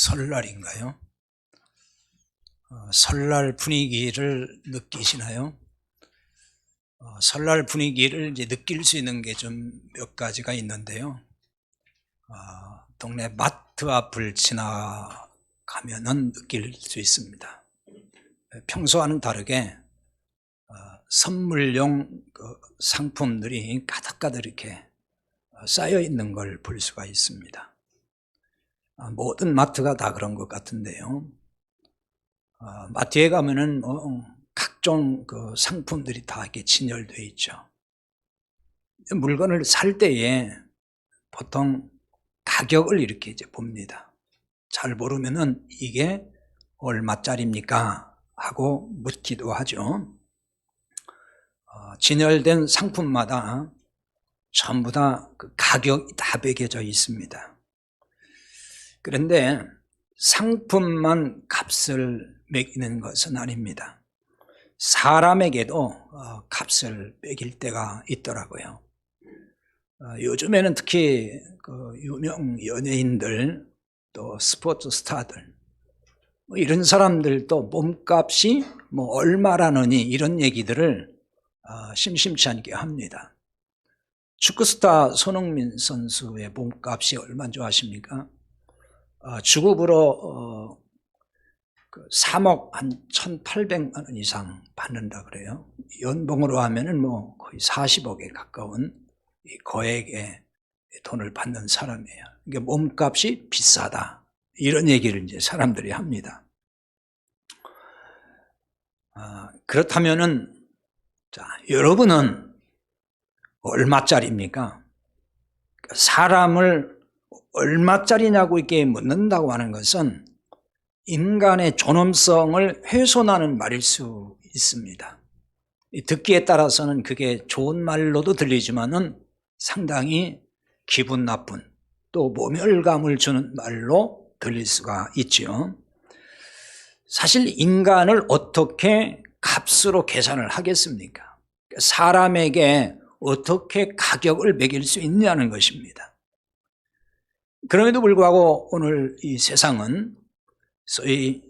설날인가요? 설날 분위기를 느끼시나요? 설날 분위기를 이제 느낄 수 있는 게 좀 몇 가지가 있는데요. 동네 마트 앞을 지나가면은 느낄 수 있습니다. 평소와는 다르게 선물용 상품들이 가득가득 이렇게 쌓여 있는 걸 볼 수가 있습니다. 모든 마트가 다 그런 것 같은데요. 마트에 가면은 각종 상품들이 다 이렇게 진열되어 있죠. 물건을 살 때에 보통 가격을 이렇게 이제 봅니다. 잘 모르면은 이게 얼마짜리입니까? 하고 묻기도 하죠. 진열된 상품마다 전부 다 그 가격이 다 매겨져 있습니다. 그런데 상품만 값을 매기는 것은 아닙니다. 사람에게도 값을 매길 때가 있더라고요. 요즘에는 특히 유명 연예인들 또 스포츠 스타들 이런 사람들도 몸값이 얼마라느니 이런 얘기들을 심심치 않게 합니다. 축구스타 손흥민 선수의 몸값이 얼마인 줄 아십니까? 주급으로 3억 한 1,800만 원 이상 받는다 그래요. 연봉으로 하면은 거의 40억에 가까운 거액의 돈을 받는 사람이에요. 이게 몸값이 비싸다. 이런 얘기를 이제 사람들이 합니다. 그렇다면은 자, 여러분은 얼마짜리입니까? 사람을 얼마짜리냐고 이렇게 묻는다고 하는 것은 인간의 존엄성을 훼손하는 말일 수 있습니다. 듣기에 따라서는 그게 좋은 말로도 들리지만은 상당히 기분 나쁜 또 모멸감을 주는 말로 들릴 수가 있죠. 사실 인간을 어떻게 값으로 계산을 하겠습니까? 사람에게 어떻게 가격을 매길 수 있냐는 것입니다. 그럼에도 불구하고 오늘 이 세상은 소위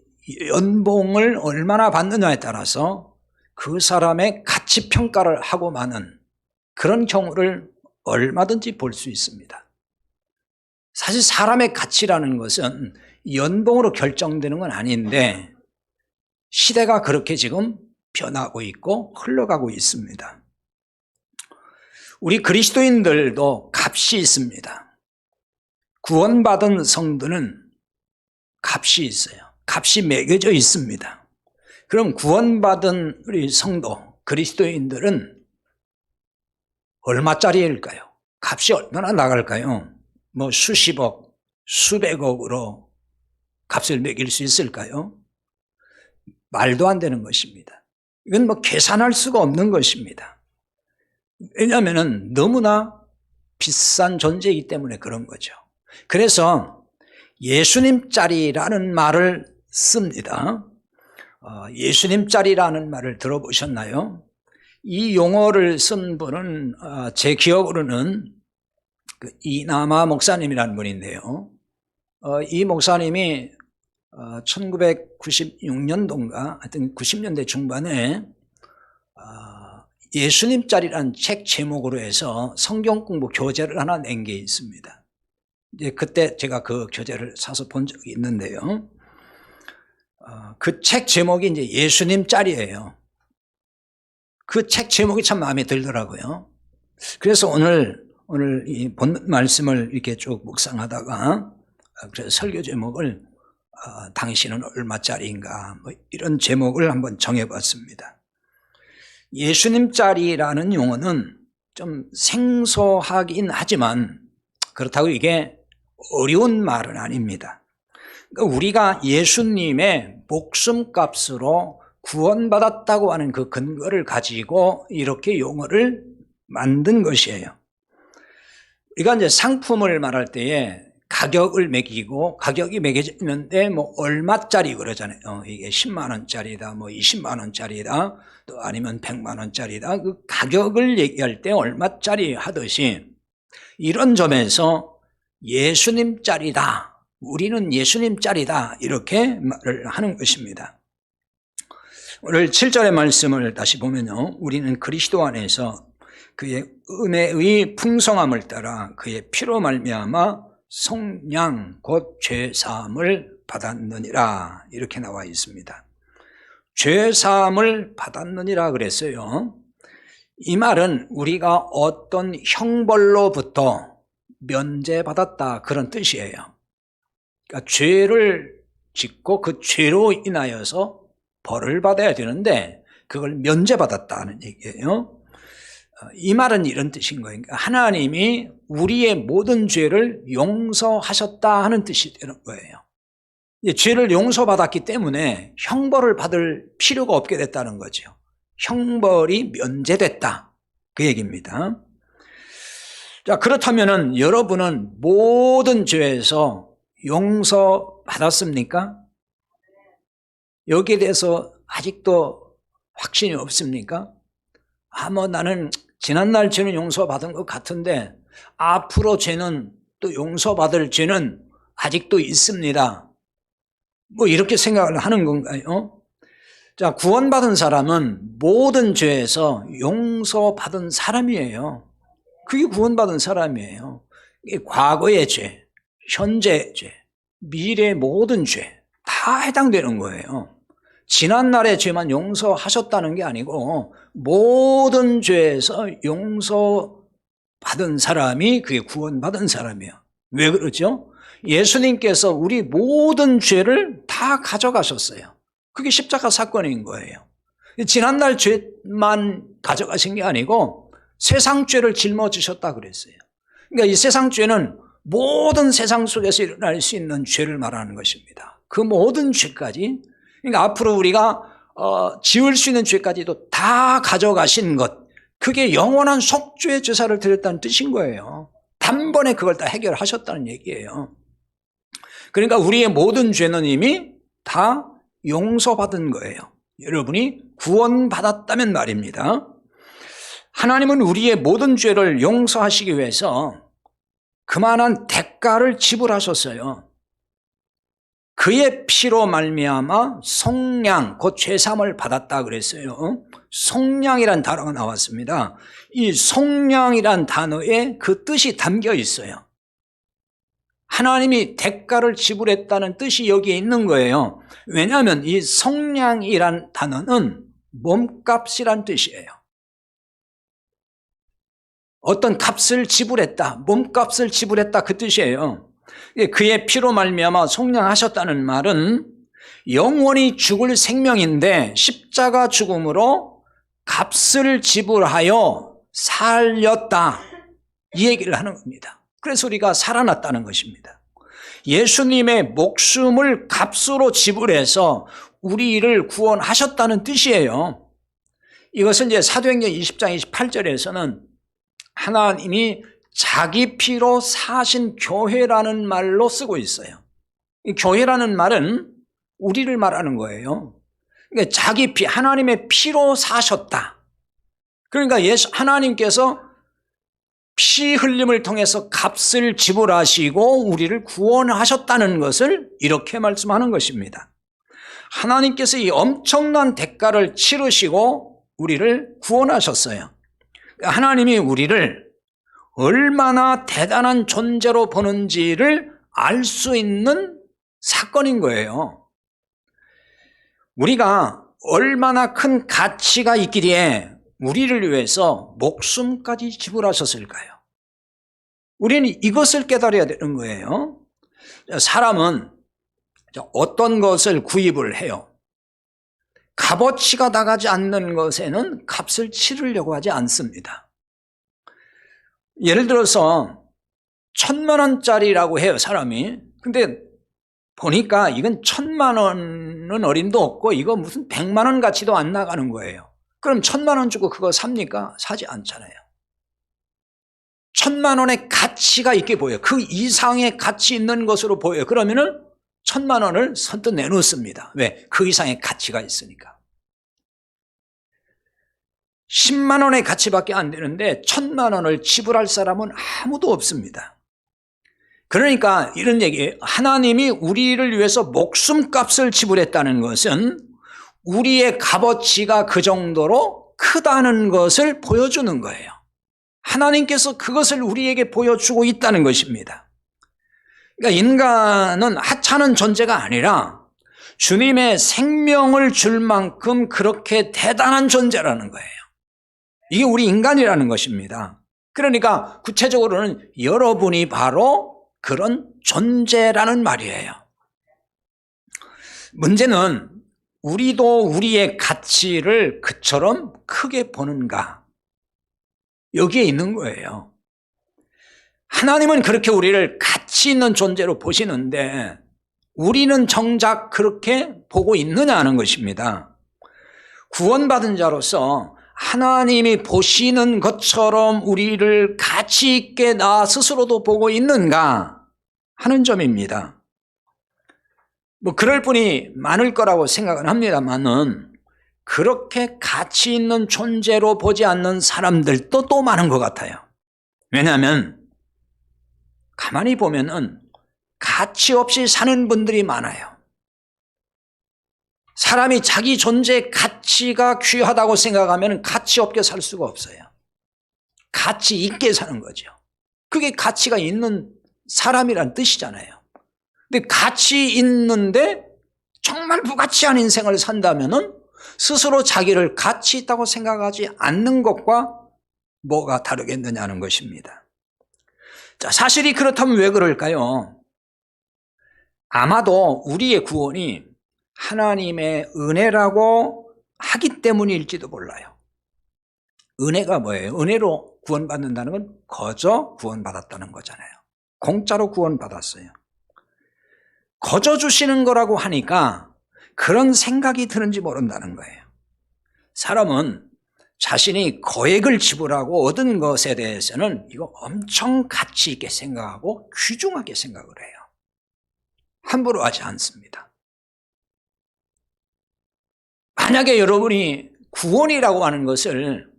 연봉을 얼마나 받느냐에 따라서 그 사람의 가치 평가를 하고 마는 그런 경우를 얼마든지 볼 수 있습니다. 사실 사람의 가치라는 것은 연봉으로 결정되는 건 아닌데 시대가 그렇게 지금 변하고 있고 흘러가고 있습니다. 우리 그리스도인들도 값이 있습니다. 구원받은 성도는 값이 있어요. 값이 매겨져 있습니다. 그럼 구원받은 우리 성도, 그리스도인들은 얼마짜리일까요? 값이 얼마나 나갈까요? 수십억, 수백억으로 값을 매길 수 있을까요? 말도 안 되는 것입니다. 이건 계산할 수가 없는 것입니다. 왜냐하면 너무나 비싼 존재이기 때문에 그런 거죠. 그래서 예수님짜리라는 말을 씁니다. 예수님짜리라는 말을 들어보셨나요? 이 용어를 쓴 분은 제 기억으로는 이남아 목사님이라는 분인데요. 이 목사님이 1996년도인가 하여튼 90년대 중반에 예수님짜리라는 책 제목으로 해서 성경 공부 교재를 하나 낸 게 있습니다. 이제 그때 제가 그 교재를 사서 본 적이 있는데요. 그 책 제목이 이제 예수님짜리예요. 그 책 제목이 참 마음에 들더라고요. 그래서 오늘 이 본 말씀을 이렇게 쭉 묵상하다가 그래서 설교 제목을 당신은 얼마짜리인가 이런 제목을 한번 정해봤습니다. 예수님짜리라는 용어는 좀 생소하긴 하지만 그렇다고 이게 어려운 말은 아닙니다. 그러니까 우리가 예수님의 목숨값으로 구원받았다고 하는 그 근거를 가지고 이렇게 용어를 만든 것이에요. 우리가 이제 상품을 말할 때에 가격을 매기고 가격이 매겨지는데 얼마짜리 그러잖아요. 이게 10만 원짜리다, 20만 원짜리다, 또 아니면 100만 원짜리다. 그 가격을 얘기할 때 얼마짜리 하듯이 이런 점에서 예수님짜리다 우리는 예수님 짤이다 이렇게 말을 하는 것입니다. 오늘 7절의 말씀을 다시 보면요, 우리는 그리스도 안에서 그의 은혜의 풍성함을 따라 그의 피로 말미암아 속량 곧 죄사함을 받았느니라 이렇게 나와 있습니다. 죄사함을 받았느니라 그랬어요. 이 말은 우리가 어떤 형벌로부터 면제받았다 그런 뜻이에요. 그러니까 죄를 짓고 그 죄로 인하여서 벌을 받아야 되는데 그걸 면제받았다는 얘기예요. 이 말은 이런 뜻인 거예요. 하나님이 우리의 모든 죄를 용서하셨다 하는 뜻이 되는 거예요. 죄를 용서받았기 때문에 형벌을 받을 필요가 없게 됐다는 거죠. 형벌이 면제됐다 그 얘기입니다. 자, 그렇다면 여러분은 모든 죄에서 용서받았습니까? 여기에 대해서 아직도 확신이 없습니까? 나는 지난날 죄는 용서받은 것 같은데 앞으로 죄는 또 용서받을 죄는 아직도 있습니다. 이렇게 생각을 하는 건가요? 자, 구원받은 사람은 모든 죄에서 용서받은 사람이에요. 그게 구원받은 사람이에요. 과거의 죄, 현재의 죄, 미래의 모든 죄 다 해당되는 거예요. 지난날의 죄만 용서하셨다는 게 아니고 모든 죄에서 용서받은 사람이 그게 구원받은 사람이에요. 왜 그러죠? 예수님께서 우리 모든 죄를 다 가져가셨어요. 그게 십자가 사건인 거예요. 지난날 죄만 가져가신 게 아니고 세상 죄를 짊어지셨다 그랬어요. 그러니까 이 세상 죄는 모든 세상 속에서 일어날 수 있는 죄를 말하는 것입니다. 그 모든 죄까지, 그러니까 앞으로 우리가 지을 수 있는 죄까지도 다 가져가신 것, 그게 영원한 속죄의 제사를 드렸다는 뜻인 거예요. 단번에 그걸 다 해결하셨다는 얘기예요. 그러니까 우리의 모든 죄는 이미 다 용서받은 거예요. 여러분이 구원받았다면 말입니다. 하나님은 우리의 모든 죄를 용서하시기 위해서 그만한 대가를 지불하셨어요. 그의 피로 말미암아 속량, 곧 죄사함을 받았다 그랬어요. 속량이란 단어가 나왔습니다. 이 속량이란 단어에 그 뜻이 담겨 있어요. 하나님이 대가를 지불했다는 뜻이 여기에 있는 거예요. 왜냐하면 이 속량이란 단어는 몸값이란 뜻이에요. 어떤 값을 지불했다, 몸값을 지불했다 그 뜻이에요. 그의 피로 말미암아 속량하셨다는 말은 영원히 죽을 생명인데 십자가 죽음으로 값을 지불하여 살렸다 이 얘기를 하는 겁니다. 그래서 우리가 살아났다는 것입니다. 예수님의 목숨을 값으로 지불해서 우리를 구원하셨다는 뜻이에요. 이것은 이제 사도행전 20장 28절에서는 하나님이 자기 피로 사신 교회라는 말로 쓰고 있어요. 이 교회라는 말은 우리를 말하는 거예요. 그러니까 자기 피, 하나님의 피로 사셨다. 그러니까 하나님께서 피 흘림을 통해서 값을 지불하시고 우리를 구원하셨다는 것을 이렇게 말씀하는 것입니다. 하나님께서 이 엄청난 대가를 치르시고 우리를 구원하셨어요. 하나님이 우리를 얼마나 대단한 존재로 보는지를 알 수 있는 사건인 거예요. 우리가 얼마나 큰 가치가 있기에 우리를 위해서 목숨까지 지불하셨을까요? 우리는 이것을 깨달아야 되는 거예요. 사람은 어떤 것을 구입을 해요. 값어치가 나가지 않는 것에는 값을 치르려고 하지 않습니다. 예를 들어서 1,000만 원짜리라고 해요, 사람이. 근데 보니까 이건 1,000만 원은 어림도 없고 이거 무슨 100만 원 가치도 안 나가는 거예요. 그럼 1,000만 원 주고 그거 삽니까? 사지 않잖아요. 1,000만 원의 가치가 있게 보여요. 그 이상의 가치 있는 것으로 보여요. 그러면은 1,000만 원을 선뜻 내놓습니다. 왜? 그 이상의 가치가 있으니까. 10만 원의 가치밖에 안 되는데 1,000만 원을 지불할 사람은 아무도 없습니다. 그러니까 이런 얘기예요. 하나님이 우리를 위해서 목숨값을 지불했다는 것은 우리의 값어치가 그 정도로 크다는 것을 보여주는 거예요. 하나님께서 그것을 우리에게 보여주고 있다는 것입니다. 그러니까 인간은 하찮은 존재가 아니라 주님의 생명을 줄 만큼 그렇게 대단한 존재라는 거예요. 이게 우리 인간이라는 것입니다. 그러니까 구체적으로는 여러분이 바로 그런 존재라는 말이에요. 문제는 우리도 우리의 가치를 그처럼 크게 보는가? 여기에 있는 거예요. 하나님은 그렇게 우리를 가치 있는 존재로 보시는데 우리는 정작 그렇게 보고 있느냐 하는 것입니다. 구원받은 자로서 하나님이 보시는 것처럼 우리를 가치 있게 나 스스로도 보고 있는가 하는 점입니다. 그럴 분이 많을 거라고 생각은 합니다만은 그렇게 가치 있는 존재로 보지 않는 사람들도 또 많은 것 같아요. 왜냐하면 가만히 보면은 가치 없이 사는 분들이 많아요. 사람이 자기 존재의 가치가 귀하다고 생각하면 가치 없게 살 수가 없어요. 가치 있게 사는 거죠. 그게 가치가 있는 사람이란 뜻이잖아요. 근데 가치 있는데 정말 무가치한 인생을 산다면은 스스로 자기를 가치 있다고 생각하지 않는 것과 뭐가 다르겠느냐는 것입니다. 자, 사실이 그렇다면 왜 그럴까요? 아마도 우리의 구원이 하나님의 은혜라고 하기 때문일지도 몰라요. 은혜가 뭐예요? 은혜로 구원받는다는 건 거저 구원받았다는 거잖아요. 공짜로 구원받았어요. 거저 주시는 거라고 하니까 그런 생각이 드는지 모른다는 거예요. 사람은 자신이 거액을 지불하고 얻은 것에 대해서는 이거 엄청 가치 있게 생각하고 귀중하게 생각을 해요. 함부로 하지 않습니다. 만약에 여러분이 구원이라고 하는 것을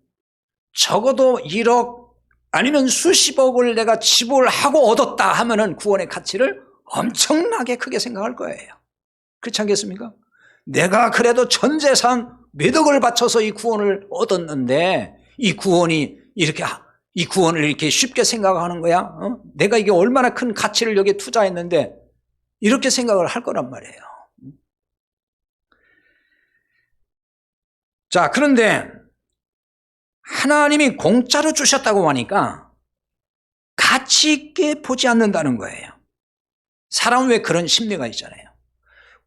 적어도 1억 아니면 수십억을 내가 지불하고 얻었다 하면은 구원의 가치를 엄청나게 크게 생각할 거예요. 그렇지 않겠습니까? 내가 그래도 전 재산 몇 억을 바쳐서 이 구원을 얻었는데 이 구원을 이렇게 쉽게 생각하는 거야? 내가 이게 얼마나 큰 가치를 여기에 투자했는데 이렇게 생각을 할 거란 말이에요. 자, 그런데 하나님이 공짜로 주셨다고 하니까 가치 있게 보지 않는다는 거예요. 사람은 왜 그런 심리가 있잖아요.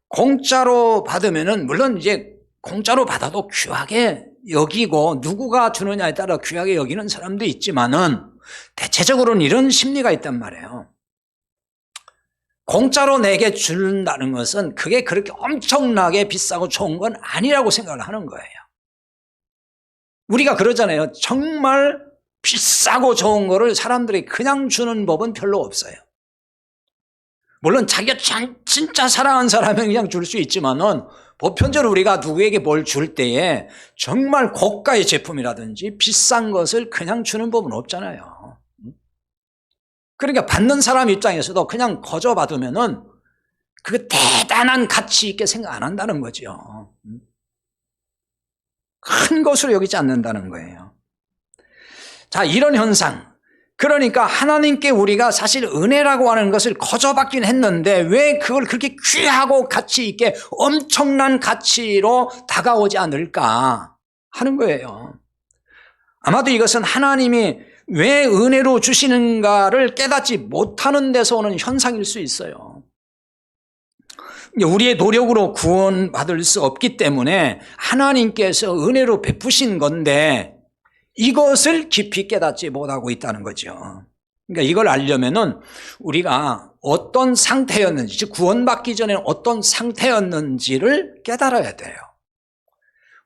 공짜로 받으면은 물론 이제 공짜로 받아도 귀하게 여기고 누구가 주느냐에 따라 귀하게 여기는 사람도 있지만은 대체적으로는 이런 심리가 있단 말이에요. 공짜로 내게 준다는 것은 그게 그렇게 엄청나게 비싸고 좋은 건 아니라고 생각을 하는 거예요. 우리가 그러잖아요. 정말 비싸고 좋은 거를 사람들이 그냥 주는 법은 별로 없어요. 물론 자기가 진짜 사랑하는 사람은 그냥 줄 수 있지만은 보편적으로 우리가 누구에게 뭘 줄 때에 정말 고가의 제품이라든지 비싼 것을 그냥 주는 법은 없잖아요. 그러니까 받는 사람 입장에서도 그냥 거저 받으면은 그 대단한 가치 있게 생각 안 한다는 거죠. 큰 것으로 여기지 않는다는 거예요. 자, 이런 현상. 그러니까 하나님께 우리가 사실 은혜라고 하는 것을 거저 받긴 했는데 왜 그걸 그렇게 귀하고 가치 있게 엄청난 가치로 다가오지 않을까 하는 거예요. 아마도 이것은 하나님이 왜 은혜로 주시는가를 깨닫지 못하는 데서 오는 현상일 수 있어요. 우리의 노력으로 구원받을 수 없기 때문에 하나님께서 은혜로 베푸신 건데 이것을 깊이 깨닫지 못하고 있다는 거죠. 그러니까 이걸 알려면은 우리가 어떤 상태였는지, 즉 구원받기 전에 어떤 상태였는지를 깨달아야 돼요.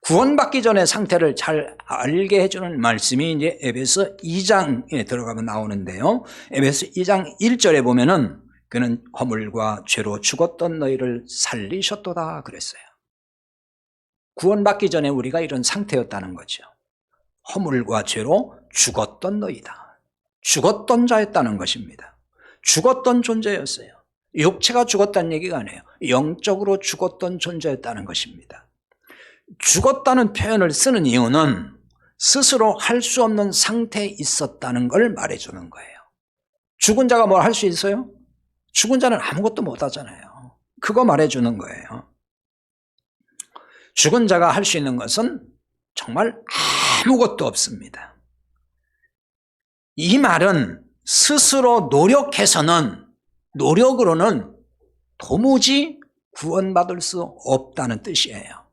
구원받기 전의 상태를 잘 알게 해주는 말씀이 이제 에베소 2장에 들어가면 나오는데요. 에베소 2장 1절에 보면은 그는 허물과 죄로 죽었던 너희를 살리셨도다 그랬어요. 구원받기 전에 우리가 이런 상태였다는 거죠. 허물과 죄로 죽었던 너희다. 죽었던 자였다는 것입니다. 죽었던 존재였어요. 육체가 죽었다는 얘기가 아니에요. 영적으로 죽었던 존재였다는 것입니다. 죽었다는 표현을 쓰는 이유는 스스로 할 수 없는 상태에 있었다는 걸 말해주는 거예요. 죽은 자가 뭘 할 수 있어요? 죽은 자는 아무것도 못 하잖아요. 그거 말해주는 거예요. 죽은 자가 할 수 있는 것은 정말 아무것도 없습니다. 이 말은 스스로 노력으로는 도무지 구원받을 수 없다는 뜻이에요.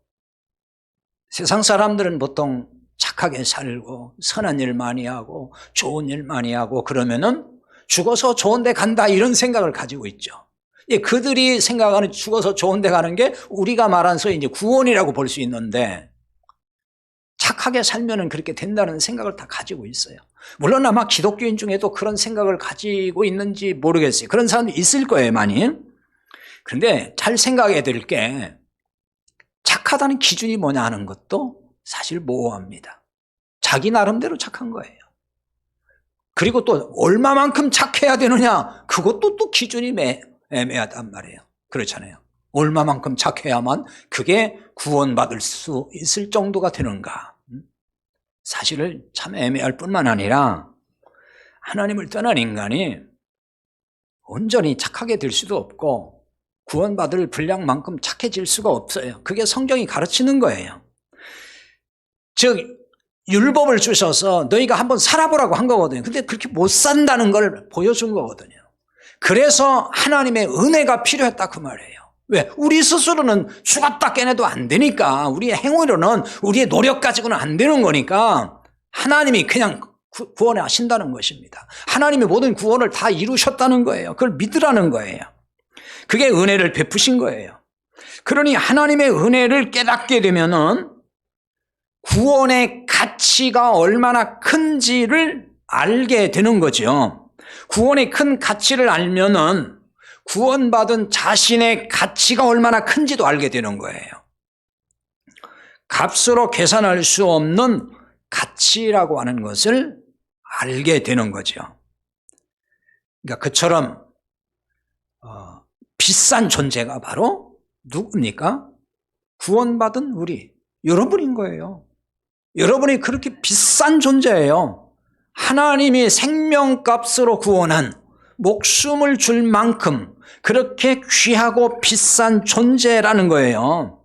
세상 사람들은 보통 착하게 살고 선한 일 많이 하고 좋은 일 많이 하고 그러면은 죽어서 좋은 데 간다 이런 생각을 가지고 있죠. 그들이 생각하는 죽어서 좋은 데 가는 게 우리가 말한 소위 이제 구원이라고 볼 수 있는데 착하게 살면은 그렇게 된다는 생각을 다 가지고 있어요. 물론 아마 기독교인 중에도 그런 생각을 가지고 있는지 모르겠어요. 그런 사람도 있을 거예요, 많이. 그런데 잘 생각해야 될 게 착하다는 기준이 뭐냐 하는 것도 사실 모호합니다. 자기 나름대로 착한 거예요. 그리고 또 얼마만큼 착해야 되느냐 그것도 또 기준이 애매하단 말이에요. 그렇잖아요. 얼마만큼 착해야만 그게 구원받을 수 있을 정도가 되는가. 사실은 참 애매할 뿐만 아니라 하나님을 떠난 인간이 온전히 착하게 될 수도 없고 구원받을 분량만큼 착해질 수가 없어요. 그게 성경이 가르치는 거예요. 즉 율법을 주셔서 너희가 한번 살아보라고 한 거거든요. 근데 그렇게 못 산다는 걸 보여준 거거든요. 그래서 하나님의 은혜가 필요했다 그 말이에요. 왜? 우리 스스로는 죽었다 깨내도 안 되니까, 우리의 행위로는, 우리의 노력 가지고는 안 되는 거니까 하나님이 그냥 구원해 하신다는 것입니다. 하나님이 모든 구원을 다 이루셨다는 거예요. 그걸 믿으라는 거예요. 그게 은혜를 베푸신 거예요. 그러니 하나님의 은혜를 깨닫게 되면은 구원의 가치가 얼마나 큰지를 알게 되는 거죠. 구원의 큰 가치를 알면은 구원받은 자신의 가치가 얼마나 큰지도 알게 되는 거예요. 값으로 계산할 수 없는 가치라고 하는 것을 알게 되는 거죠. 그러니까 그처럼 비싼 존재가 바로 누굽니까? 구원받은 우리, 여러분인 거예요. 여러분이 그렇게 비싼 존재예요. 하나님이 생명값으로 구원한, 목숨을 줄 만큼 그렇게 귀하고 비싼 존재라는 거예요.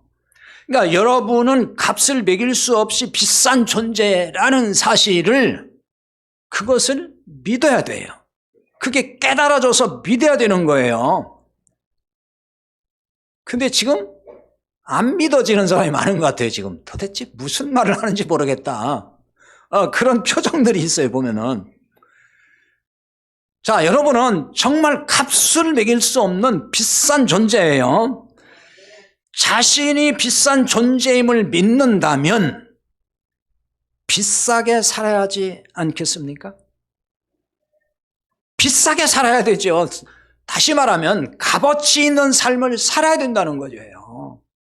그러니까 여러분은 값을 매길 수 없이 비싼 존재라는 사실을, 그것을 믿어야 돼요. 그게 깨달아져서 믿어야 되는 거예요. 근데 지금 안 믿어지는 사람이 많은 것 같아요. 지금 도대체 무슨 말을 하는지 모르겠다. 그런 표정들이 있어요, 보면은. 자, 여러분은 정말 값을 매길 수 없는 비싼 존재예요. 자신이 비싼 존재임을 믿는다면 비싸게 살아야지 않겠습니까? 비싸게 살아야 되죠. 다시 말하면 값어치 있는 삶을 살아야 된다는 거죠.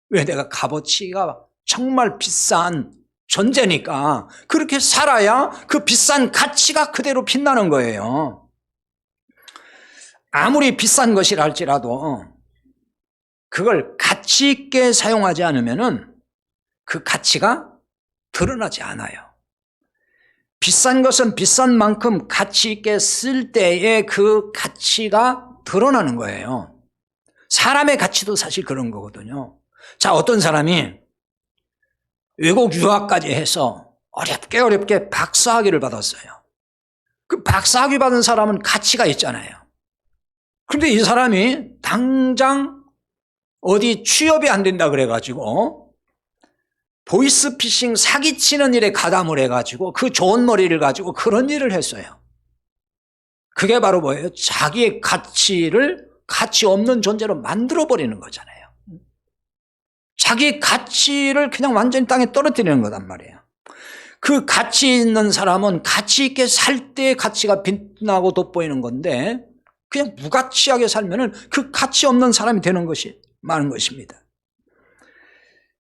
왜? 내가 값어치가 정말 비싼 존재니까 그렇게 살아야 그 비싼 가치가 그대로 빛나는 거예요. 아무리 비싼 것이라 할지라도 그걸 가치 있게 사용하지 않으면 그 가치가 드러나지 않아요. 비싼 것은 비싼 만큼 가치 있게 쓸 때에 그 가치가 드러나는 거예요. 사람의 가치도 사실 그런 거거든요. 자, 어떤 사람이 외국 유학까지 해서 어렵게 박사학위를 받았어요. 그 박사학위 받은 사람은 가치가 있잖아요. 그런데 이 사람이 당장 어디 취업이 안 된다 그래가지고 보이스피싱 사기치는 일에 가담을 해가지고 그 좋은 머리를 가지고 그런 일을 했어요. 그게 바로 뭐예요? 자기의 가치를 가치 없는 존재로 만들어버리는 거잖아요. 자기 가치를 그냥 완전히 땅에 떨어뜨리는 거단 말이에요. 그 가치 있는 사람은 가치 있게 살 때 가치가 빛나고 돋보이는 건데 그냥 무가치하게 살면은 그 가치 없는 사람이 되는 것이 많은 것입니다.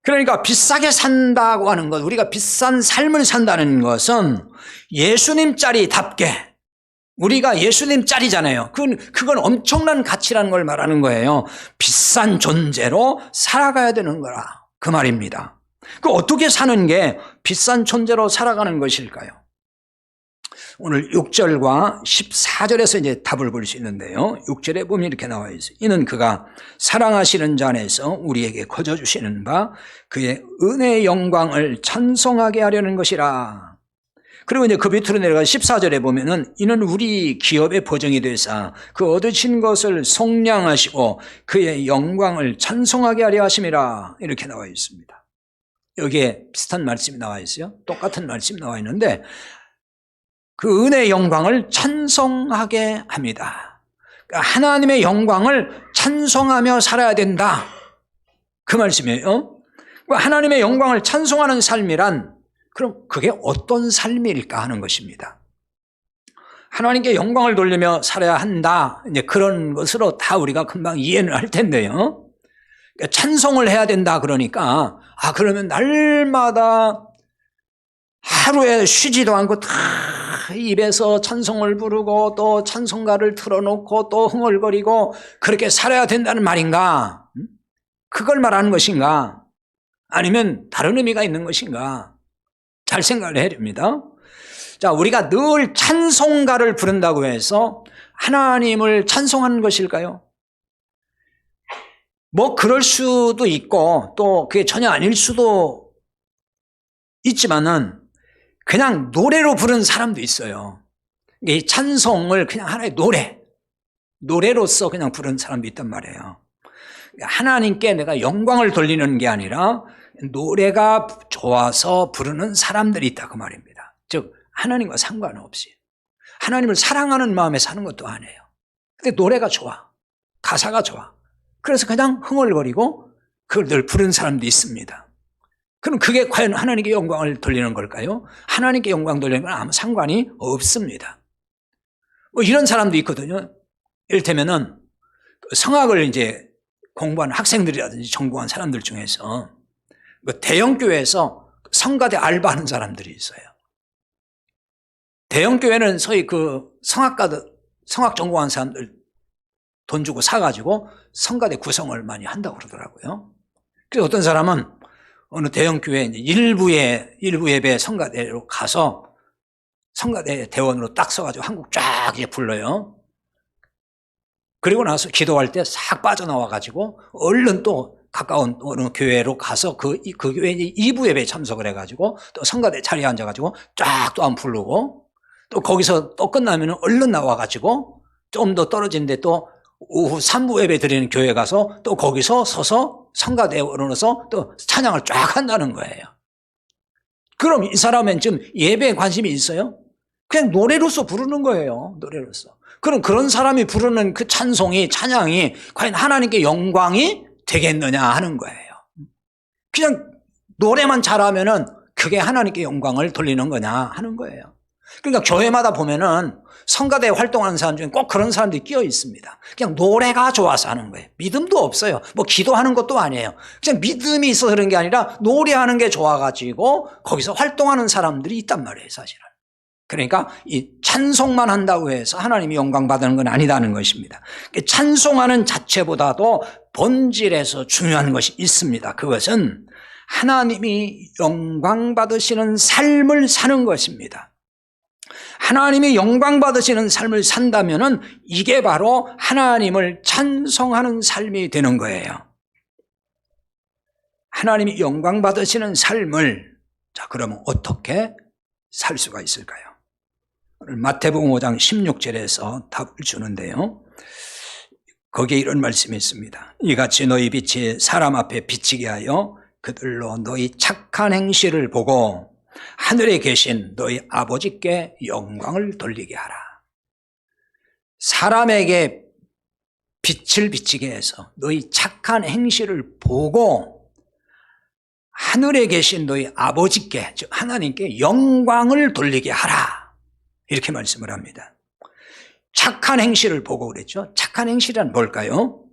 그러니까 비싸게 산다고 하는 것, 우리가 비싼 삶을 산다는 것은 예수님짜리답게 우리가 예수님 짤이잖아요. 그건 엄청난 가치라는 걸 말하는 거예요. 비싼 존재로 살아가야 되는 거라. 그 말입니다. 그 어떻게 사는 게 비싼 존재로 살아가는 것일까요? 오늘 6절과 14절에서 이제 답을 볼 수 있는데요. 6절에 보면 이렇게 나와 있어요. 이는 그가 사랑하시는 자 안에서 우리에게 거저 주시는 바 그의 은혜의 영광을 찬송하게 하려는 것이라. 그리고 이제 그 밑으로 내려가 14절에 보면은 이는 우리 기업의 보정이 되사 그 얻으신 것을 속량하시고 그의 영광을 찬송하게 하려 하심이라. 이렇게 나와 있습니다. 여기에 비슷한 말씀이 나와 있어요. 똑같은 말씀이 나와 있는데 그 은혜의 영광을 찬송하게 합니다. 그러니까 하나님의 영광을 찬송하며 살아야 된다. 그 말씀이에요. 하나님의 영광을 찬송하는 삶이란 그럼 그게 어떤 삶일까 하는 것입니다. 하나님께 영광을 돌리며 살아야 한다. 이제 그런 것으로 다 우리가 금방 이해는 할 텐데요. 그러니까 찬송을 해야 된다 그러니까 그러면 날마다 하루에 쉬지도 않고 다 입에서 찬송을 부르고 또 찬송가를 틀어놓고 또 흥얼거리고 그렇게 살아야 된다는 말인가? 그걸 말하는 것인가? 아니면 다른 의미가 있는 것인가? 잘 생각을 해야 됩니다. 자, 우리가 늘 찬송가를 부른다고 해서 하나님을 찬송하는 것일까요? 뭐 그럴 수도 있고 또 그게 전혀 아닐 수도 있지만은 그냥 노래로 부르는 사람도 있어요. 이 찬송을 그냥 하나의 노래로서 그냥 부르는 사람도 있단 말이에요. 하나님께 내가 영광을 돌리는 게 아니라 노래가 좋아서 부르는 사람들이 있다 그 말입니다. 즉 하나님과 상관없이 하나님을 사랑하는 마음에 사는 것도 아니에요. 근데 노래가 좋아, 가사가 좋아. 그래서 그냥 흥얼거리고 그걸 늘 부르는 사람도 있습니다. 그럼 그게 과연 하나님께 영광을 돌리는 걸까요? 하나님께 영광 돌리는 건 아무 상관이 없습니다. 뭐 이런 사람도 있거든요. 이를테면은 성악을 이제 공부하는 학생들이라든지 전공한 사람들 중에서 대형교회에서 성가대 알바하는 사람들이 있어요. 대형교회는 소위 그 성악 전공한 사람들 돈 주고 사가지고 성가대 구성을 많이 한다고 그러더라고요. 그래서 어떤 사람은 어느 대형교회 일부 예배 성가대로 가서 성가대 대원으로 딱 서가지고 한국 쫙 이제 불러요. 그리고 나서 기도할 때 싹 빠져나와가지고 얼른 또 가까운 어느 교회로 가서 그 교회 2부 예배에 참석을 해가지고 또 성가대 자리에 앉아가지고 쫙 또 안 부르고 또 거기서 또 끝나면 얼른 나와가지고 좀 더 떨어진데 또 오후 3부 예배 드리는 교회 가서 또 거기서 서서 성가대에 오르면서 또 찬양을 쫙 한다는 거예요. 그럼 이 사람은 지금 예배에 관심이 있어요? 그냥 노래로서 부르는 거예요. 노래로서. 그럼 그런 사람이 부르는 그 찬양이 과연 하나님께 영광이 되겠느냐 하는 거예요. 그냥 노래만 잘하면은 그게 하나님께 영광을 돌리는 거냐 하는 거예요. 그러니까 교회마다 보면은 성가대에 활동하는 사람 중에 꼭 그런 사람들이 끼어 있습니다. 그냥 노래가 좋아서 하는 거예요. 믿음도 없어요. 뭐 기도하는 것도 아니에요. 그냥 믿음이 있어서 그런 게 아니라 노래하는 게 좋아가지고 거기서 활동하는 사람들이 있단 말이에요, 사실은. 그러니까 이 찬송만 한다고 해서 하나님이 영광 받는 건 아니다는 것입니다. 찬송하는 자체보다도 본질에서 중요한 것이 있습니다. 그것은 하나님이 영광 받으시는 삶을 사는 것입니다. 하나님이 영광 받으시는 삶을 산다면은 이게 바로 하나님을 찬송하는 삶이 되는 거예요. 하나님이 영광 받으시는 삶을 그러면 어떻게 살 수가 있을까요? 오늘 마태복음 5장 16절에서 답을 주는데요. 거기에 이런 말씀이 있습니다. 이같이 너희 빛이 사람 앞에 비치게 하여 그들로 너희 착한 행실을 보고 하늘에 계신 너희 아버지께 영광을 돌리게 하라. 사람에게 빛을 비치게 해서 너희 착한 행실을 보고 하늘에 계신 너희 아버지께, 즉 하나님께 영광을 돌리게 하라. 이렇게 말씀을 합니다. 착한 행실을 보고 그랬죠. 착한 행실은 뭘까요?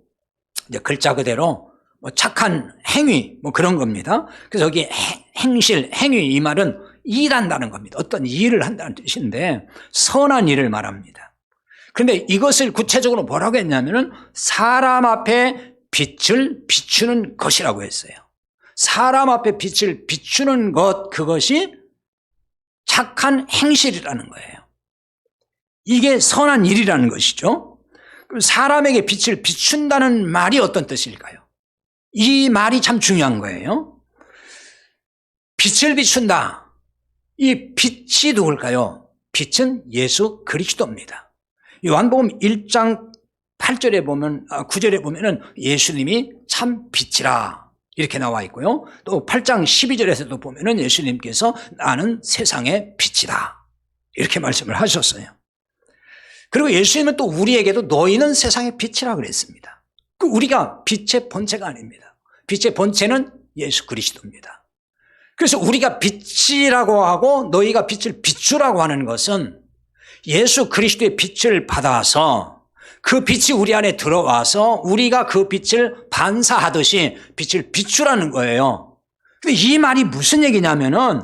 이제 글자 그대로 뭐 착한 행위 뭐 그런 겁니다. 그래서 여기 행실, 행위 이 말은 일한다는 겁니다. 어떤 일을 한다는 뜻인데 선한 일을 말합니다. 그런데 이것을 구체적으로 뭐라고 했냐면은 사람 앞에 빛을 비추는 것이라고 했어요. 사람 앞에 빛을 비추는 것, 그것이 착한 행실이라는 거예요. 이게 선한 일이라는 것이죠. 그럼 사람에게 빛을 비춘다는 말이 어떤 뜻일까요? 이 말이 참 중요한 거예요. 빛을 비춘다. 이 빛이 누굴까요? 빛은 예수 그리스도입니다. 요한복음 1장 8절에 보면, 9절에 보면은 예수님이 참 빛이라 이렇게 나와 있고요. 또 8장 12절에서도 보면은 예수님께서 나는 세상의 빛이다 이렇게 말씀을 하셨어요. 그리고 예수님은 또 우리에게도 너희는 세상의 빛이라 그랬습니다. 우리가 빛의 본체가 아닙니다. 빛의 본체는 예수 그리스도입니다. 그래서 우리가 빛이라고 하고 너희가 빛을 비추라고 하는 것은 예수 그리스도의 빛을 받아서 그 빛이 우리 안에 들어와서 우리가 그 빛을 반사하듯이 빛을 비추라는 거예요. 근데 이 말이 무슨 얘기냐면은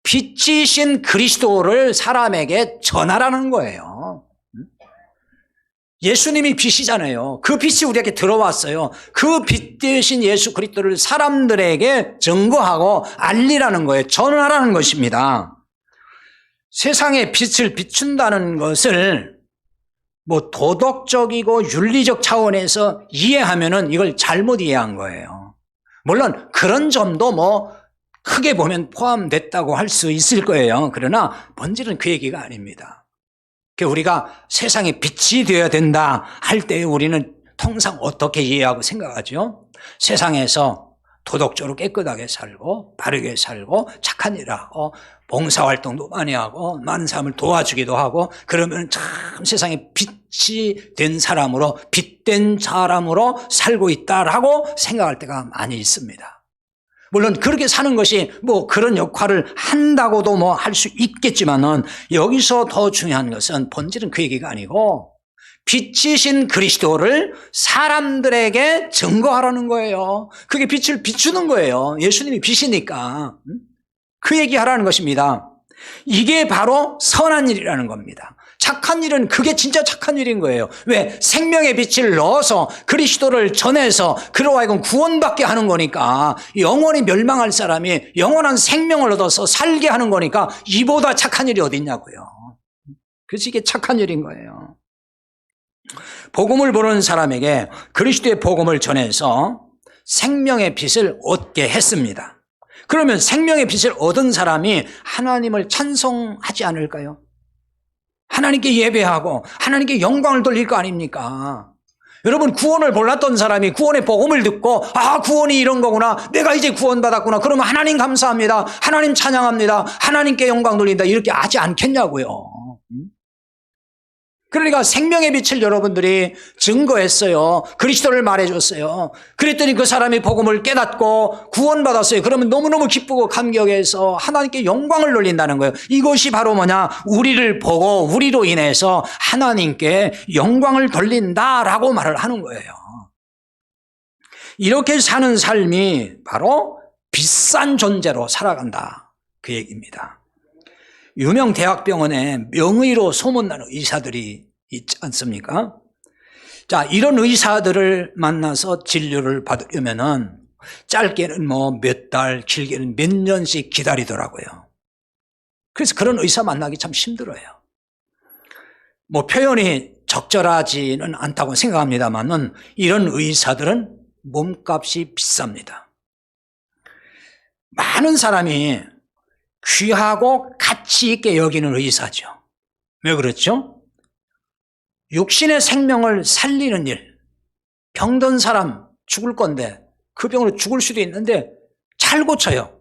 빛이신 그리스도를 사람에게 전하라는 거예요. 예수님이 빛이잖아요. 그 빛이 우리에게 들어왔어요. 그 빛 대신 예수 그리스도를 사람들에게 증거하고 알리라는 거예요. 전하라는 것입니다. 세상에 빛을 비춘다는 것을 뭐 도덕적이고 윤리적 차원에서 이해하면은 이걸 잘못 이해한 거예요. 물론 그런 점도 뭐 크게 보면 포함됐다고 할 수 있을 거예요. 그러나 본질은 그 얘기가 아닙니다. 우리가 세상에 빛이 되어야 된다 할 때 우리는 통상 어떻게 이해하고 생각하죠? 세상에서 도덕적으로 깨끗하게 살고 바르게 살고 착한 일을 하고 봉사활동도 많이 하고 많은 사람을 도와주기도 하고 그러면 참 세상에 빛이 된 사람으로 빛된 사람으로 살고 있다라고 생각할 때가 많이 있습니다. 물론 그렇게 사는 것이 뭐 그런 역할을 한다고도 뭐 할 수 있겠지만은 여기서 더 중요한 것은 본질은 그 얘기가 아니고 빛이신 그리스도를 사람들에게 증거하라는 거예요. 그게 빛을 비추는 거예요. 예수님이 빛이니까. 그 얘기하라는 것입니다. 이게 바로 선한 일이라는 겁니다. 착한 일은 그게 진짜 착한 일인 거예요. 왜? 생명의 빛을 넣어서 그리스도를 전해서 그로 하여금 구원받게 하는 거니까 영원히 멸망할 사람이 영원한 생명을 얻어서 살게 하는 거니까 이보다 착한 일이 어디 있냐고요. 그래서 이게 착한 일인 거예요. 복음을 보는 사람에게 그리스도의 복음을 전해서 생명의 빛을 얻게 했습니다. 그러면 생명의 빛을 얻은 사람이 하나님을 찬송하지 않을까요? 하나님께 예배하고 하나님께 영광을 돌릴 거 아닙니까? 여러분 구원을 몰랐던 사람이 구원의 복음을 듣고 구원이 이런 거구나, 내가 이제 구원받았구나, 그러면 하나님 감사합니다, 하나님 찬양합니다, 하나님께 영광 돌린다 이렇게 하지 않겠냐고요. 그러니까 생명의 빛을 여러분들이 증거했어요. 그리스도를 말해줬어요. 그랬더니 그 사람이 복음을 깨닫고 구원받았어요. 그러면 너무너무 기쁘고 감격해서 하나님께 영광을 돌린다는 거예요. 이것이 바로 뭐냐? 우리를 보고 우리로 인해서 하나님께 영광을 돌린다라고 말을 하는 거예요. 이렇게 사는 삶이 바로 비싼 존재로 살아간다, 그 얘기입니다. 유명 대학병원에 명의로 소문나는 의사들이 있지 않습니까? 자, 이런 의사들을 만나서 진료를 받으려면은 짧게는 뭐 몇 달, 길게는 몇 년씩 기다리더라고요. 그래서 그런 의사 만나기 참 힘들어요. 뭐 표현이 적절하지는 않다고 생각합니다만은 이런 의사들은 몸값이 비쌉니다. 많은 사람이 귀하고 가치 있게 여기는 의사죠. 왜 그렇죠? 육신의 생명을 살리는 일, 병든 사람 죽을 건데 그 병으로 죽을 수도 있는데 잘 고쳐요.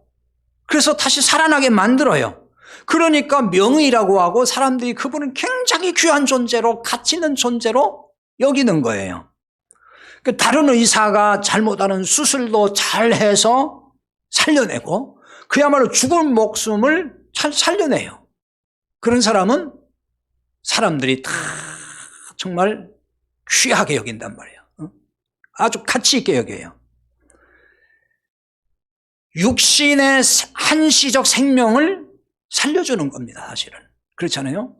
그래서 다시 살아나게 만들어요. 그러니까 명의라고 하고 사람들이 그분은 굉장히 귀한 존재로 가치 있는 존재로 여기는 거예요. 다른 의사가 잘못하는 수술도 잘해서 살려내고 그야말로 죽은 목숨을 잘 살려내요. 그런 사람은 사람들이 다 정말 귀하게 여긴단 말이에요. 아주 가치 있게 여겨요. 육신의 한시적 생명을 살려주는 겁니다, 사실은. 그렇잖아요?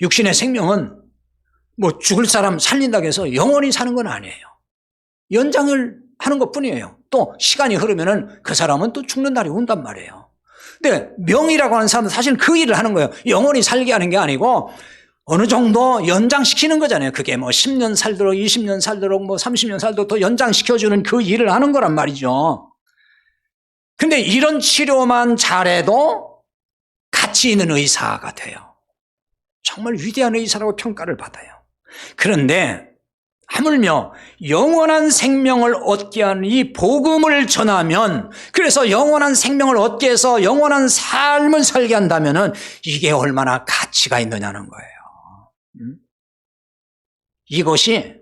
육신의 생명은 뭐 죽을 사람 살린다고 해서 영원히 사는 건 아니에요. 연장을 하는 것뿐이에요. 또 시간이 흐르면은 그 사람은 또 죽는 날이 온단 말이에요. 근데 명의라고 하는 사람은 사실 그 일을 하는 거예요. 영원히 살게 하는 게 아니고 어느 정도 연장시키는 거잖아요. 그게 뭐 10년 살도록 20년 살도록 뭐 30년 살도록 더 연장시켜주는 그 일을 하는 거란 말이죠. 근데 이런 치료만 잘해도 가치 있는 의사가 돼요. 정말 위대한 의사라고 평가를 받아요. 그런데 하물며 영원한 생명을 얻게 하는 이 복음을 전하면, 그래서 영원한 생명을 얻게 해서 영원한 삶을 살게 한다면 이게 얼마나 가치가 있느냐는 거예요. 이것이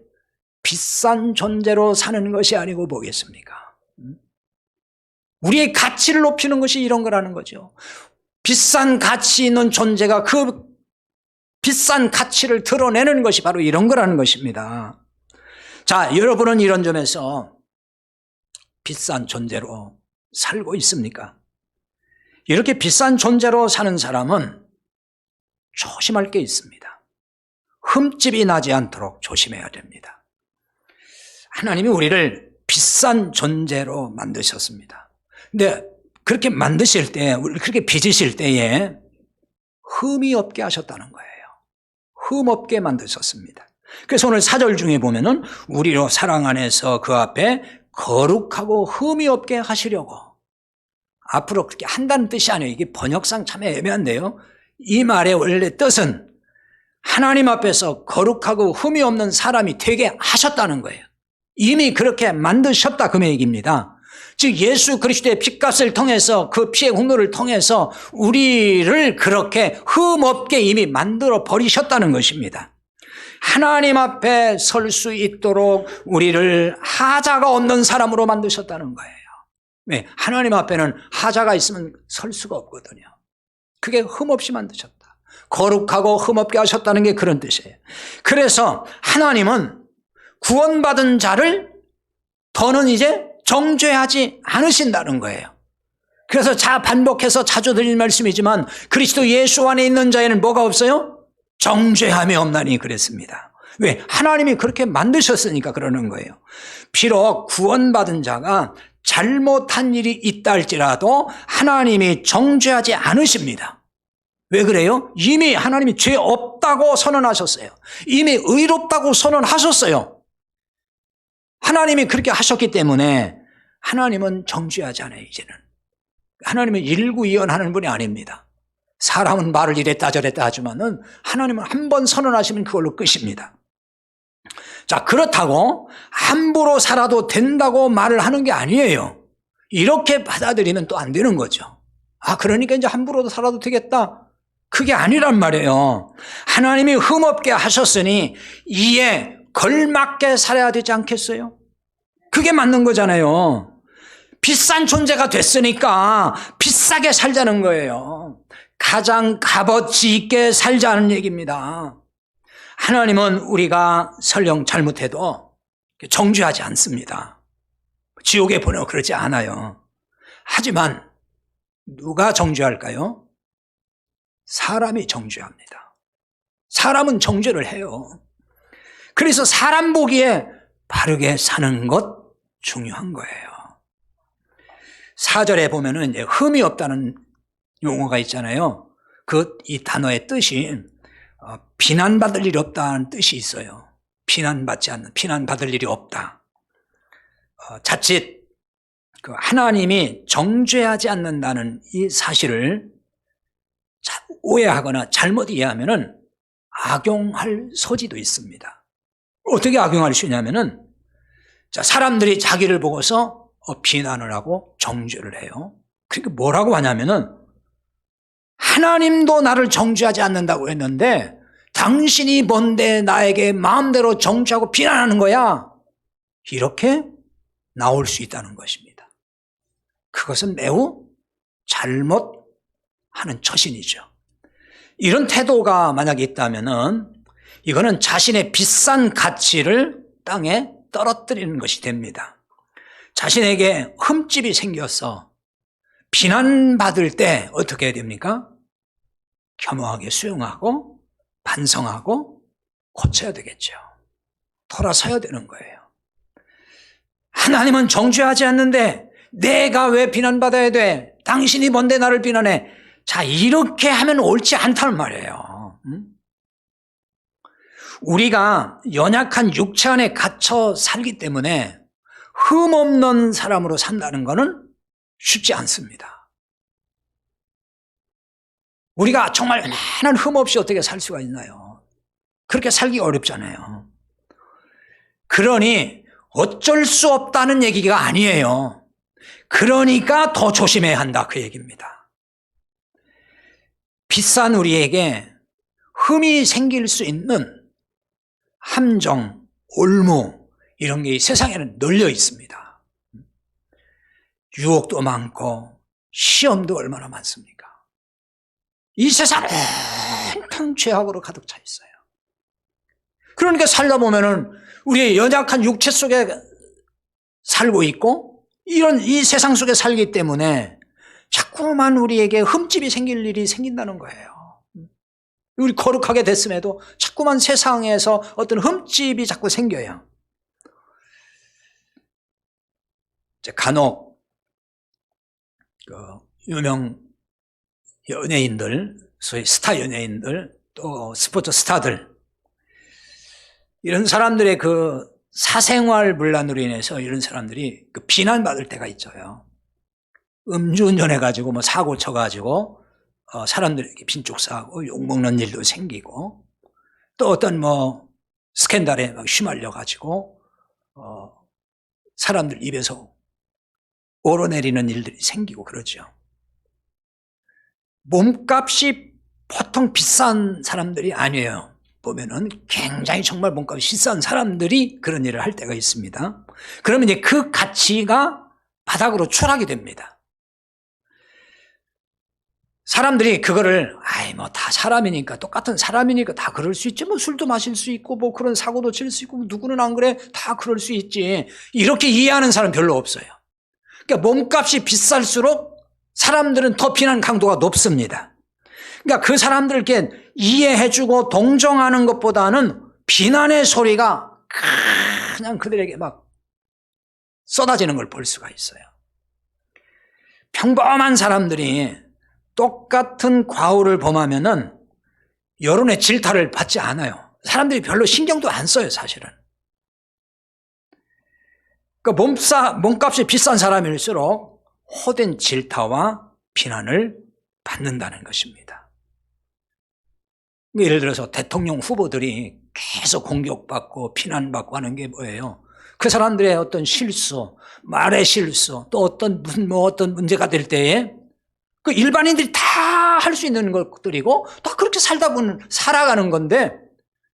비싼 존재로 사는 것이 아니고 뭐겠습니까? 우리의 가치를 높이는 것이 이런 거라는 거죠. 비싼 가치 있는 존재가 그 비싼 가치를 드러내는 것이 바로 이런 거라는 것입니다. 자, 여러분은 이런 점에서 비싼 존재로 살고 있습니까? 이렇게 비싼 존재로 사는 사람은 조심할 게 있습니다. 흠집이 나지 않도록 조심해야 됩니다. 하나님이 우리를 비싼 존재로 만드셨습니다. 근데 그렇게 만드실 때, 그렇게 빚으실 때에 흠이 없게 하셨다는 거예요. 흠 없게 만드셨습니다. 그래서 오늘 4절 중에 보면은 우리로 사랑 안에서 그 앞에 거룩하고 흠이 없게 하시려고. 앞으로 그렇게 한다는 뜻이 아니에요. 이게 번역상 참 애매한데요. 이 말의 원래 뜻은 하나님 앞에서 거룩하고 흠이 없는 사람이 되게 하셨다는 거예요. 이미 그렇게 만드셨다 그 얘기입니다. 즉 예수 그리스도의 핏값을 통해서, 그 피의 공로를 통해서 우리를 그렇게 흠없게 이미 만들어 버리셨다는 것입니다. 하나님 앞에 설 수 있도록 우리를 하자가 없는 사람으로 만드셨다는 거예요. 왜? 하나님 앞에는 하자가 있으면 설 수가 없거든요. 그게 흠없이 만드셨다. 거룩하고 흠없게 하셨다는 게 그런 뜻이에요. 그래서 하나님은 구원받은 자를 더는 이제 정죄하지 않으신다는 거예요. 그래서 반복해서 자주 드릴 말씀이지만 그리스도 예수 안에 있는 자에는 뭐가 없어요? 정죄함이 없나니 그랬습니다. 왜? 하나님이 그렇게 만드셨으니까 그러는 거예요. 비록 구원받은 자가 잘못한 일이 있다 할지라도 하나님이 정죄하지 않으십니다. 왜 그래요? 이미 하나님이 죄 없다고 선언하셨어요. 이미 의롭다고 선언하셨어요. 하나님이 그렇게 하셨기 때문에 하나님은 정죄하지 않아요. 이제는 하나님은 일구이연하는 분이 아닙니다. 사람은 말을 이랬다 저랬다 하지만은 하나님은 한 번 선언하시면 그걸로 끝입니다. 자, 그렇다고 함부로 살아도 된다고 말을 하는 게 아니에요. 이렇게 받아들이면 또 안 되는 거죠. 그러니까 이제 함부로도 살아도 되겠다, 그게 아니란 말이에요. 하나님이 흠없게 하셨으니 이에 걸맞게 살아야 되지 않겠어요? 그게 맞는 거잖아요. 비싼 존재가 됐으니까 비싸게 살자는 거예요. 가장 값어치 있게 살자는 얘기입니다. 하나님은 우리가 설령 잘못해도 정죄하지 않습니다. 지옥에 보내고 그러지 않아요. 하지만 누가 정죄할까요? 사람이 정죄합니다. 사람은 정죄를 해요. 그래서 사람 보기에 바르게 사는 것 중요한 거예요. 4절에 보면은 이제 흠이 없다는 용어가 있잖아요. 이 단어의 뜻이 비난받을 일이 없다는 뜻이 있어요. 비난받을 일이 없다. 자칫 하나님이 정죄하지 않는다는 이 사실을 오해하거나 잘못 이해하면은 악용할 소지도 있습니다. 어떻게 악용할 수 있냐면은, 사람들이 자기를 보고서 비난을 하고 정죄를 해요. 그러니까 뭐라고 하냐면은, 하나님도 나를 정죄하지 않는다고 했는데 당신이 뭔데 나에게 마음대로 정죄하고 비난하는 거야, 이렇게 나올 수 있다는 것입니다. 그것은 매우 잘못하는 처신이죠. 이런 태도가 만약에 있다면은 이거는 자신의 비싼 가치를 땅에 떨어뜨리는 것이 됩니다. 자신에게 흠집이 생겨서 비난받을 때 어떻게 해야 됩니까? 겸허하게 수용하고 반성하고 고쳐야 되겠죠. 돌아서야 되는 거예요. 하나님은 정죄하지 않는데 내가 왜 비난받아야 돼? 당신이 뭔데 나를 비난해? 자, 이렇게 하면 옳지 않다는 말이에요. 우리가 연약한 육체 안에 갇혀 살기 때문에 흠없는 사람으로 산다는 것은 쉽지 않습니다. 우리가 정말 많은 흠 없이 어떻게 살 수가 있나요? 그렇게 살기 어렵잖아요. 그러니 어쩔 수 없다는 얘기가 아니에요. 그러니까 더 조심해야 한다, 그 얘기입니다. 비싼 우리에게 흠이 생길 수 있는 함정, 올무 이런 게 세상에는 널려 있습니다. 유혹도 많고 시험도 얼마나 많습니까? 이 세상은 온통 죄악으로 가득 차 있어요. 그러니까 살다 보면은 우리의 연약한 육체 속에 살고 있고 이 세상 속에 살기 때문에 자꾸만 우리에게 흠집이 생길 일이 생긴다는 거예요. 우리 거룩하게 됐음에도 자꾸만 세상에서 어떤 흠집이 자꾸 생겨요. 간혹 유명 연예인들, 소위 스타 연예인들, 또 스포츠 스타들, 이런 사람들의 그 사생활 문란으로 인해서 이런 사람들이 그 비난받을 때가 있어요. 음주운전해가지고 사고 쳐가지고 사람들에게 빈쪽사하고 욕먹는 일도 생기고, 또 어떤 스캔들에 막 휘말려가지고 사람들 입에서 오르내리는 일들이 생기고 그러죠. 몸값이 보통 비싼 사람들이 아니에요. 보면은 굉장히 정말 몸값이 비싼 사람들이 그런 일을 할 때가 있습니다. 그러면 이제 그 가치가 바닥으로 추락이 됩니다. 사람들이 그거를 다 사람이니까, 똑같은 사람이니까 다 그럴 수 있지, 술도 마실 수 있고 그런 사고도 칠 수 있고 누구는 안 그래, 다 그럴 수 있지, 이렇게 이해하는 사람 별로 없어요. 그러니까 몸값이 비쌀수록 사람들은 더 비난 강도가 높습니다. 그러니까 그 사람들께 이해해주고 동정하는 것보다는 비난의 소리가 그냥 그들에게 막 쏟아지는 걸 볼 수가 있어요. 평범한 사람들이 똑같은 과오를 범하면은 여론의 질타를 받지 않아요. 사람들이 별로 신경도 안 써요, 사실은. 그러니까 몸값이 비싼 사람일수록 호된 질타와 비난을 받는다는 것입니다. 예를 들어서 대통령 후보들이 계속 공격받고 비난받고 하는 게 뭐예요? 그 사람들의 어떤 실수, 말의 실수, 또 어떤 문제가 될 때에 그 일반인들이 다 할 수 있는 것들이고 다 그렇게 살다 보면 살아가는 건데,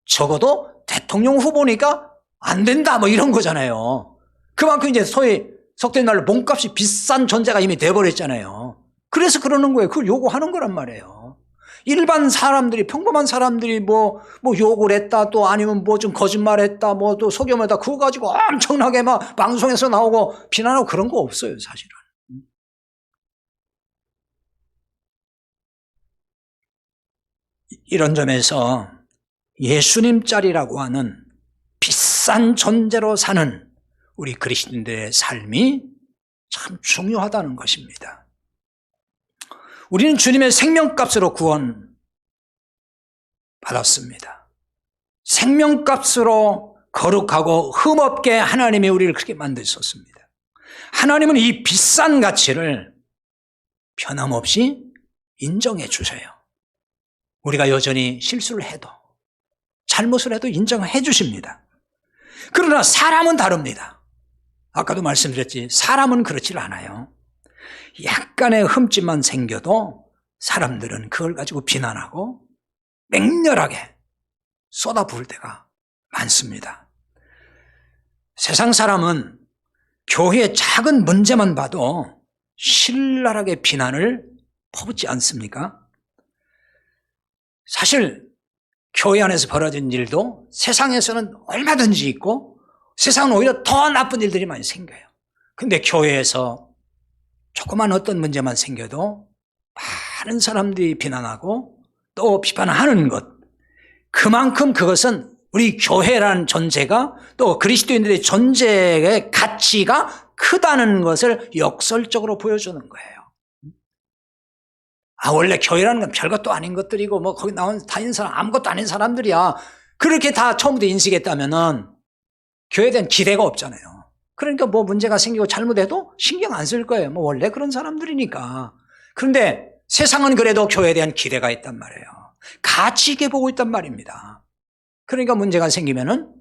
적어도 대통령 후보니까 안 된다 이런 거잖아요. 그만큼 이제 소위 속된 말로 몸값이 비싼 존재가 이미 돼버렸잖아요. 그래서 그러는 거예요. 그걸 요구하는 거란 말이에요. 일반 사람들이, 평범한 사람들이 욕을 했다, 또 아니면 좀 거짓말했다, 또 속여먹었다, 그거 가지고 엄청나게 막 방송에서 나오고 비난하고 그런 거 없어요, 사실은. 이런 점에서 예수님 짤이라고 하는 비싼 존재로 사는 우리 그리스도인들의 삶이 참 중요하다는 것입니다. 우리는 주님의 생명값으로 구원받았습니다. 생명값으로 거룩하고 흠없게 하나님이 우리를 그렇게 만드셨습니다. 하나님은 이 비싼 가치를 변함없이 인정해 주세요. 우리가 여전히 실수를 해도, 잘못을 해도 인정해 주십니다. 그러나 사람은 다릅니다. 아까도 말씀드렸지, 사람은 그렇지 않아요. 약간의 흠집만 생겨도 사람들은 그걸 가지고 비난하고 맹렬하게 쏟아부을 때가 많습니다. 세상 사람은 교회의 작은 문제만 봐도 신랄하게 비난을 퍼붓지 않습니까? 사실 교회 안에서 벌어진 일도 세상에서는 얼마든지 있고 세상은 오히려 더 나쁜 일들이 많이 생겨요. 근데 교회에서 조그만 어떤 문제만 생겨도 많은 사람들이 비난하고 또 비판하는 것, 그만큼 그것은 우리 교회라는 존재가 또 그리스도인들의 존재의 가치가 크다는 것을 역설적으로 보여주는 거예요. 원래 교회라는 건 별것도 아닌 것들이고 뭐 거기 나온 다니는 사람 아무것도 아닌 사람들이야. 그렇게 다 처음부터 인식했다면은 교회에 대한 기대가 없잖아요. 그러니까 뭐 문제가 생기고 잘못해도 신경 안 쓸 거예요. 뭐 원래 그런 사람들이니까. 그런데 세상은 그래도 교회에 대한 기대가 있단 말이에요. 가치 있게 보고 있단 말입니다. 그러니까 문제가 생기면은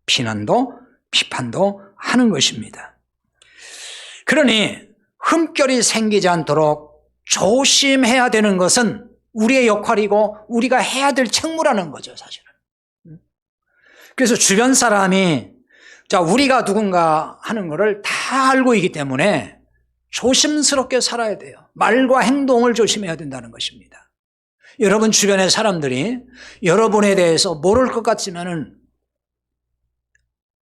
비난도 비판도 하는 것입니다. 그러니 흠결이 생기지 않도록 조심해야 되는 것은 우리의 역할이고 우리가 해야 될 책무라는 거죠, 사실은. 그래서 주변 사람이 우리가 누군가 하는 것을 다 알고 있기 때문에 조심스럽게 살아야 돼요. 말과 행동을 조심해야 된다는 것입니다. 여러분 주변의 사람들이 여러분에 대해서 모를 것 같지만은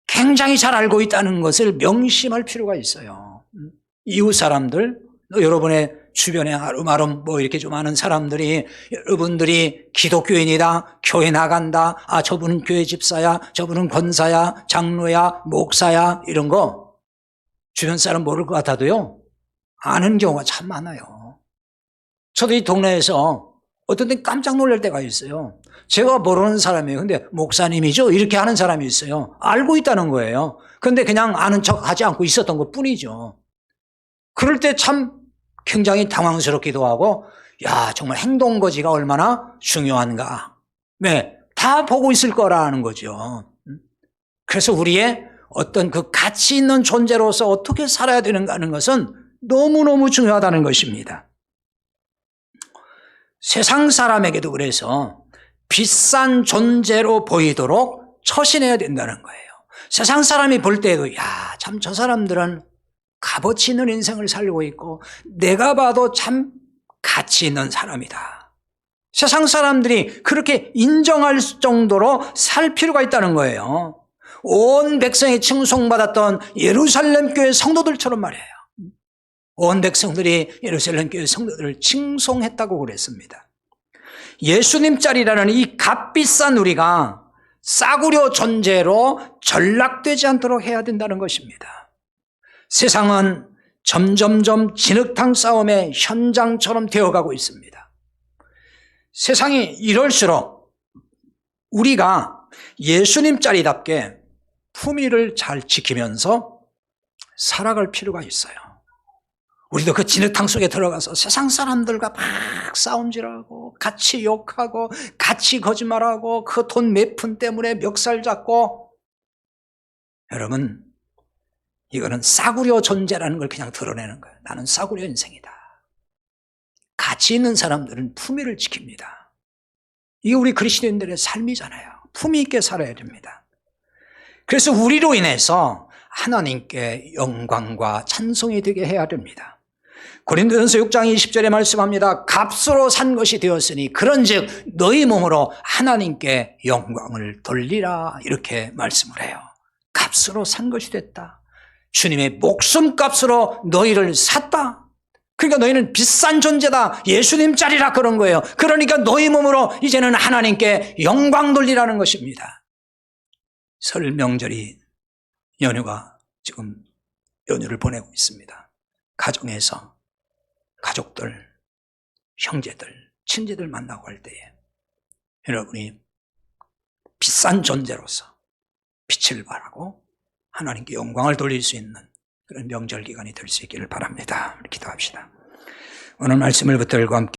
굉장히 잘 알고 있다는 것을 명심할 필요가 있어요. 이웃 사람들, 여러분의 주변에 아름아름 이렇게 좀 아는 사람들이 여러분들이 기독교인이다, 교회 나간다, 저분은 교회 집사야, 저분은 권사야, 장로야, 목사야 이런 거 주변 사람 모를 것 같아도요 아는 경우가 참 많아요. 저도 이 동네에서 어떤 때 깜짝 놀랄 때가 있어요. 제가 모르는 사람이에요. 근데 목사님이죠? 이렇게 하는 사람이 있어요. 알고 있다는 거예요. 그런데 그냥 아는 척 하지 않고 있었던 것 뿐이죠. 그럴 때 참 굉장히 당황스럽기도 하고, 정말 행동거지가 얼마나 중요한가. 다 보고 있을 거라는 거죠. 그래서 우리의 어떤 그 가치 있는 존재로서 어떻게 살아야 되는가 하는 것은 너무너무 중요하다는 것입니다. 세상 사람에게도 그래서 비싼 존재로 보이도록 처신해야 된다는 거예요. 세상 사람이 볼 때에도 참 저 사람들은 값어치 있는 인생을 살고 있고 내가 봐도 참 가치 있는 사람이다. 세상 사람들이 그렇게 인정할 정도로 살 필요가 있다는 거예요. 온 백성이 칭송받았던 예루살렘 교회 성도들처럼 말이에요. 온 백성들이 예루살렘 교회 성도들을 칭송했다고 그랬습니다. 예수님 짤이라는 이 값비싼 우리가 싸구려 존재로 전락되지 않도록 해야 된다는 것입니다. 세상은 점점점 진흙탕 싸움의 현장처럼 되어가고 있습니다. 세상이 이럴수록 우리가 예수님 짤이답게 품위를 잘 지키면서 살아갈 필요가 있어요. 우리도 그 진흙탕 속에 들어가서 세상 사람들과 막 싸움질하고 같이 욕하고 같이 거짓말하고 그 돈 몇 푼 때문에 멱살 잡고, 여러분 이거는 싸구려 존재라는 걸 그냥 드러내는 거예요. 나는 싸구려 인생이다. 가치 있는 사람들은 품위를 지킵니다. 이게 우리 그리스도인들의 삶이잖아요. 품위 있게 살아야 됩니다. 그래서 우리로 인해서 하나님께 영광과 찬송이 되게 해야 됩니다. 고린도전서 6장 20절에 말씀합니다. 값으로 산 것이 되었으니 그런즉 너희 몸으로 하나님께 영광을 돌리라, 이렇게 말씀을 해요. 값으로 산 것이 됐다. 주님의 목숨값으로 너희를 샀다. 그러니까 너희는 비싼 존재다. 예수님 짤이라 그런 거예요. 그러니까 너희 몸으로 이제는 하나님께 영광 돌리라는 것입니다. 설 명절이 연휴가 지금 연휴를 보내고 있습니다. 가정에서 가족들, 형제들, 친지들 만나고 할 때에 여러분이 비싼 존재로서 빛을 발하고 하나님께 영광을 돌릴 수 있는 그런 명절 기간이 될 수 있기를 바랍니다. 기도합시다. 오늘 말씀을 붙들고 함께